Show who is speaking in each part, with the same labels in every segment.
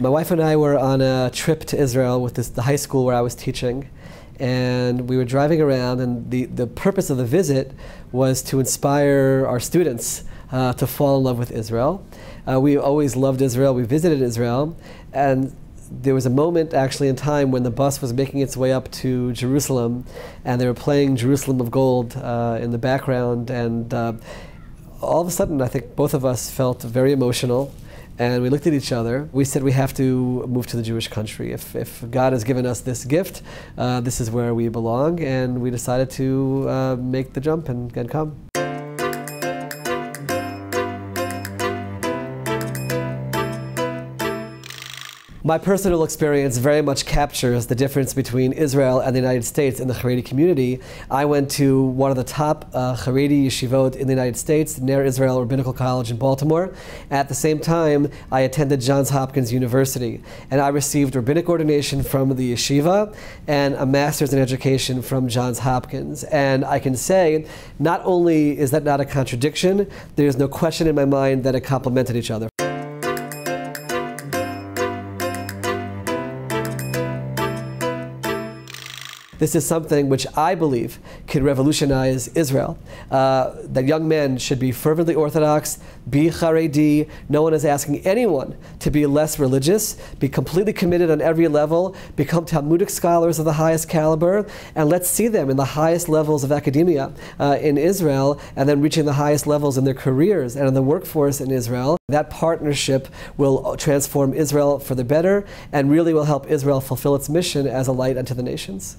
Speaker 1: My wife and I were on a trip to Israel with the high school where I was teaching, and we were driving around, and the purpose of the visit was to inspire our students to fall in love with Israel. We always loved Israel. We visited Israel, and there was a moment actually in time when the bus was making its way up to Jerusalem, and they were playing Jerusalem of Gold in the background, and all of a sudden I think both of us felt very emotional, and we looked at each other. We said we have to move to the Jewish country. If God has given us this gift, this is where we belong, and we decided to make the jump and come. My personal experience very much captures the difference between Israel and the United States in the Haredi community. I went to one of the top Haredi yeshivot in the United States, Ner Israel Rabbinical College in Baltimore. At the same time, I attended Johns Hopkins University, and I received rabbinic ordination from the yeshiva and a master's in education from Johns Hopkins. And I can say, not only is that not a contradiction, there's no question in my mind that it complemented each other. This is something which I believe can revolutionize Israel. That young men should be fervently Orthodox, be Haredi. No one is asking anyone to be less religious, be completely committed on every level, become Talmudic scholars of the highest caliber, and let's see them in the highest levels of academia in Israel, and then reaching the highest levels in their careers and in the workforce in Israel. That partnership will transform Israel for the better and really will help Israel fulfill its mission as a light unto the nations.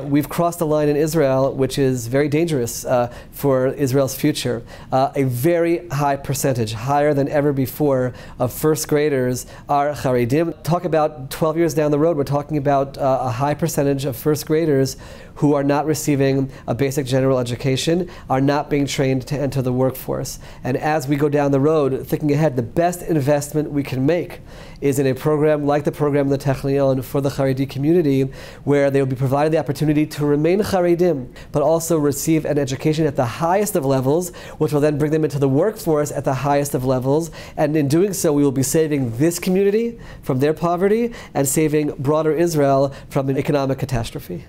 Speaker 1: We've crossed a line in Israel which is very dangerous for Israel's future. A very high percentage, higher than ever before, of first graders are Haredim. Talk about 12 years down the road, we're talking about a high percentage of first graders who are not receiving a basic general education, are not being trained to enter the workforce. And as we go down the road, thinking ahead, the best investment we can make is in a program like the program in the Technion for the Haredi community, where they will be provided the opportunity to remain Haredim, but also receive an education at the highest of levels, which will then bring them into the workforce at the highest of levels. And in doing so, we will be saving this community from their poverty and saving broader Israel from an economic catastrophe.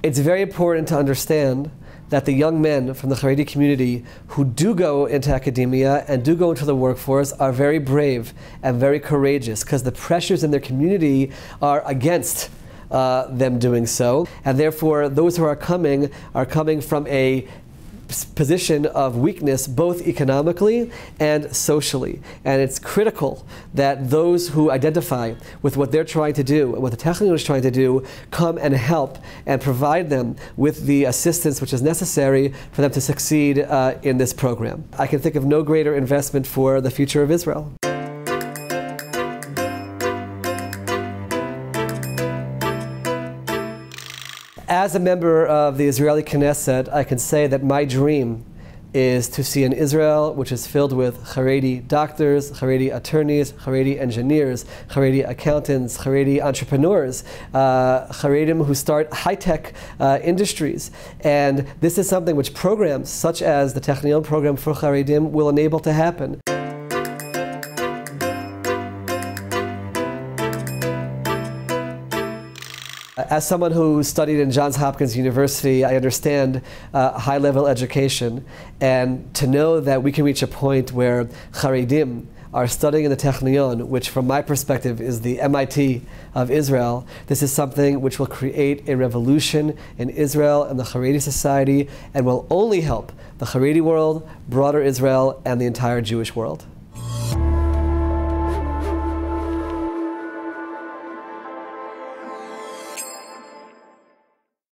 Speaker 1: It's very important to understand that the young men from the Haredi community who do go into academia and do go into the workforce are very brave and very courageous, because the pressures in their community are against them doing so. And therefore, those who are coming from a position of weakness, both economically and socially. And it's critical that those who identify with what they're trying to do, what the Technion is trying to do, come and help and provide them with the assistance which is necessary for them to succeed in this program. I can think of no greater investment for the future of Israel. As a member of the Israeli Knesset, I can say that my dream is to see an Israel which is filled with Haredi doctors, Haredi attorneys, Haredi engineers, Haredi accountants, Haredi entrepreneurs, Haredim who start high-tech industries. And this is something which programs such as the Technion program for Haredim will enable to happen. As someone who studied in Johns Hopkins University, I understand high-level education, and to know that we can reach a point where Haredim are studying in the Technion, which from my perspective is the MIT of Israel, this is something which will create a revolution in Israel and the Haredi society, and will only help the Haredi world, broader Israel, and the entire Jewish world.